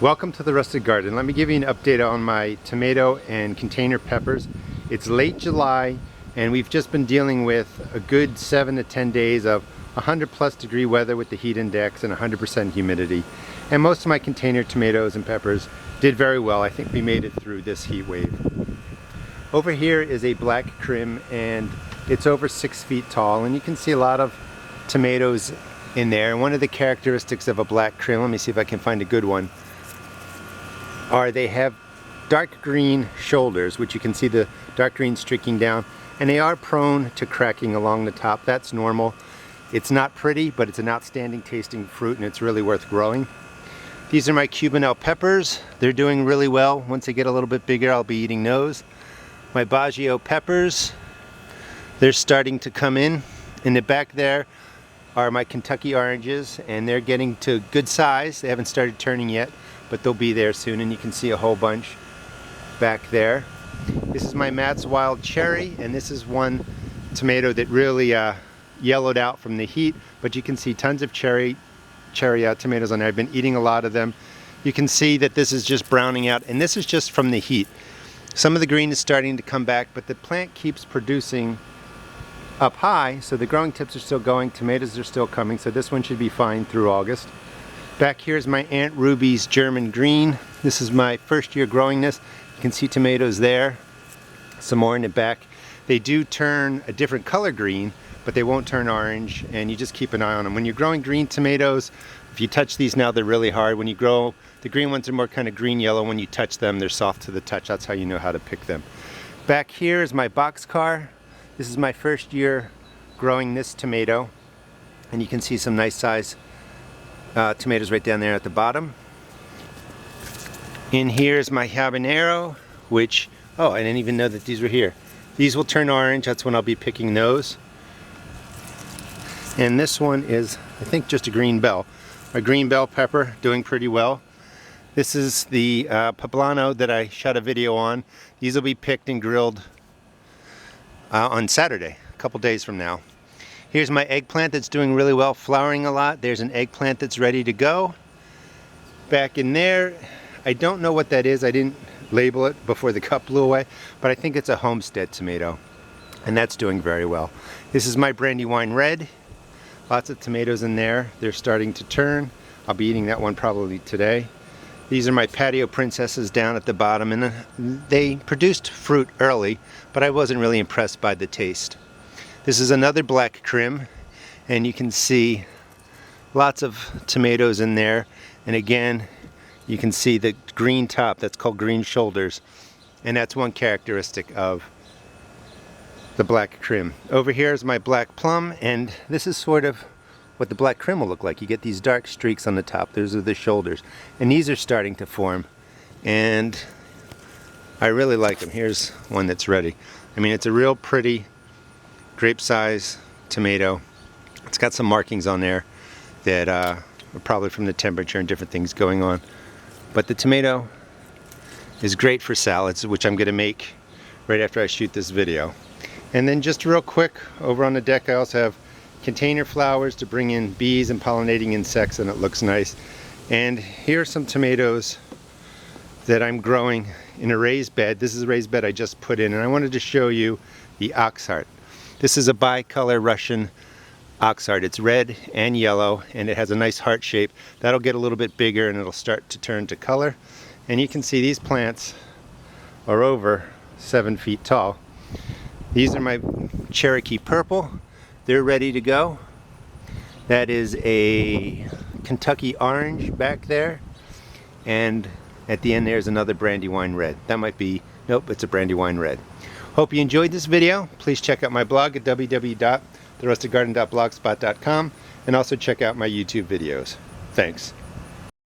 Welcome to the Rustic Garden. Let me give you an update on my tomato and container peppers. It's late July and we've just been dealing with a good 7 to 10 days of 100+ degree weather with the heat index and 100% humidity. And most of my container tomatoes and peppers did very well. I think we made it through this heat wave. Over here is a black Krim and it's over 6 feet tall, and you can see a lot of tomatoes in there. And one of the characteristics of a black Krim, let me see if I can find a good one, are they have dark green shoulders, which you can see the dark green streaking down, and they are prone to cracking along the top. That's normal. It's not pretty, but it's an outstanding tasting fruit and it's really worth growing. These are my Cubanelle peppers. They're doing really well. Once they get a little bit bigger, I'll be eating those. My Bajio peppers, they're starting to come in. In the back there are my Kentucky oranges, and they're getting to good size. They haven't started turning yet, but they'll be there soon, and you can see a whole bunch back there. This is my Matt's Wild Cherry, and this is one tomato that really yellowed out from the heat, but you can see tons of cherry tomatoes on there. I've been eating a lot of them. You can see that this is just browning out, and this is just from the heat. Some of the green is starting to come back, but the plant keeps producing up high, so the growing tips are still going, tomatoes are still coming, so this one should be fine through August. Back here is my Aunt Ruby's German Green. This is my first year growing this. You can see tomatoes there, some more in the back. They do turn a different color green, but they won't turn orange, and you just keep an eye on them. When you're growing green tomatoes, if you touch these now, they're really hard. When you grow, the green ones are more kind of green-yellow. When you touch them, they're soft to the touch. That's how you know how to pick them. Back here is my Boxcar. This is my first year growing this tomato, and you can see some nice size tomatoes right down there at the bottom. In here is my Habanero, which, oh, I didn't even know that these were here. These will turn orange. That's when I'll be picking those. And this one is, I think, just a green bell. A green bell pepper, doing pretty well. This is the Poblano that I shot a video on. These will be picked and grilled on Saturday, a couple days from now. Here's my eggplant that's doing really well, flowering a lot. There's an eggplant that's ready to go. Back in there, I don't know what that is. I didn't label it before the cup blew away, but I think it's a Homestead tomato, and that's doing very well. This is my Brandywine Red. Lots of tomatoes in there. They're starting to turn. I'll be eating that one probably today. These are my Patio Princesses down at the bottom, and they produced fruit early, but I wasn't really impressed by the taste. This is another black Krim, and you can see lots of tomatoes in there, and again you can see the green top. That's called green shoulders, and that's one characteristic of the black Krim. Over here is my Black Plum, and this is sort of what the black Krim will look like. You get these dark streaks on the top. Those are the shoulders, and these are starting to form, and I really like them. Here's one that's ready. I mean, it's a real pretty grape size tomato. It's got some markings on there that are probably from the temperature and different things going on, but the tomato is great for salads, which I'm going to make right after I shoot this video. And then just real quick, over on the deck I also have container flowers to bring in bees and pollinating insects, and it looks nice. And here are some tomatoes that I'm growing in a raised bed. This is a raised bed I just put in, and I wanted to show you the Oxheart. This is a bicolor Russian Oxheart. It's red and yellow, and it has a nice heart shape. That'll get a little bit bigger and it'll start to turn to color. And you can see these plants are over 7 feet tall. These are my Cherokee Purple. They're ready to go. That is a Kentucky Orange back there. And at the end there's another Brandywine Red. That might be, nope, it's a Brandywine Red. Hope you enjoyed this video. Please check out my blog at www.therusticgarden.blogspot.com, and also check out my YouTube videos. Thanks.